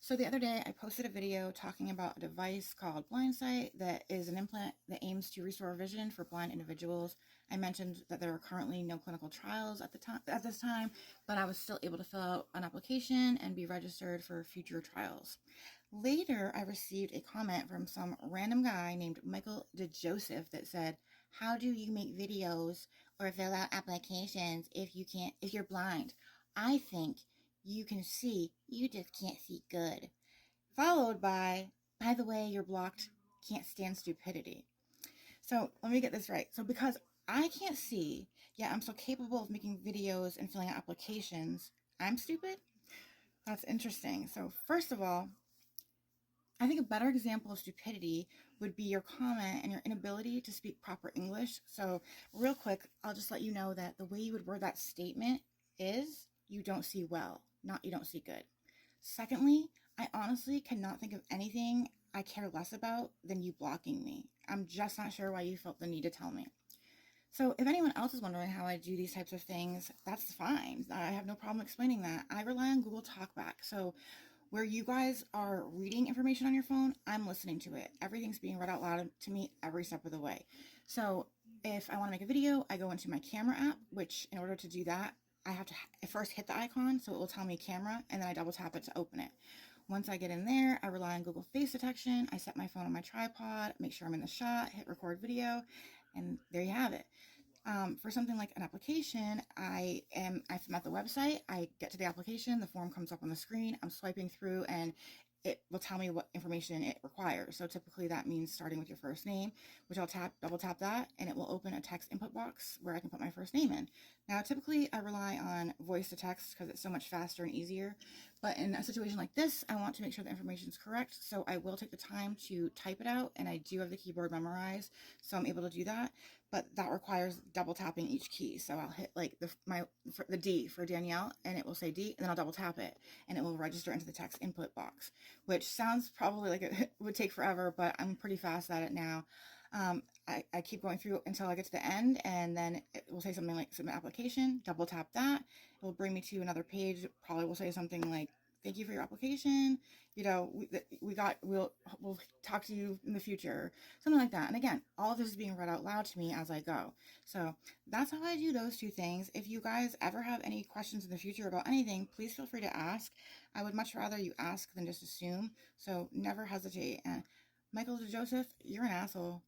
So the other day I posted a video talking about a device called BlindSight that is an implant that aims to restore vision for blind individuals. I mentioned that there are currently no clinical trials at this time, but I was still able to fill out an application and be registered for future trials. Later, I received a comment from some random guy named Michael DeJoseph that said, "How do you make videos or fill out applications if you're blind? I think you can see, you just can't see good." Followed by the way, you're blocked, can't stand stupidity. So let me get this right. So because I can't see, yet I'm so capable of making videos and filling out applications, I'm stupid? That's interesting. So first of all, I think a better example of stupidity would be your comment and your inability to speak proper English. So real quick, I'll just let you know that the way you would word that statement is you don't see well, not you don't see good. Secondly, I honestly cannot think of anything I care less about than you blocking me. I'm just not sure why you felt the need to tell me. So if anyone else is wondering how I do these types of things, that's fine. I have no problem explaining that. I rely on Google Talkback. So where you guys are reading information on your phone, I'm listening to it. Everything's being read out loud to me every step of the way. So if I want to make a video, I go into my camera app, which in order to do that, I have to first hit the icon, so it will tell me camera, and then I double tap it to open it. Once I get in there, I rely on Google Face Detection. I set my phone on my tripod, make sure I'm in the shot, hit record video, and there you have it. For something like an application, I'm at the website, I get to the application, the form comes up on the screen, I'm swiping through, and it will tell me what information it requires. So typically that means starting with your first name, which I'll double tap that, and it will open a text input box where I can put my first name in. Now, typically I rely on voice to text because it's so much faster and easier. But in a situation like this, I want to make sure the information is correct. So I will take the time to type it out, and I do have the keyboard memorized, so I'm able to do that. But that requires double tapping each key. So I'll hit like the D for Danielle, and it will say D, and then I'll double tap it, and it will register into the text input box, which sounds probably like it would take forever, but I'm pretty fast at it now. I keep going through until I get to the end, and then it will say something like submit application, double tap that. It will bring me to another page. Probably will say something like, "Thank you for your application. You know, we'll talk to you in the future," something like that. And again, all of this is being read out loud to me as I go. So that's how I do those two things. If you guys ever have any questions in the future about anything, please feel free to ask. I would much rather you ask than just assume. So never hesitate. And Michael Joseph, you're an asshole.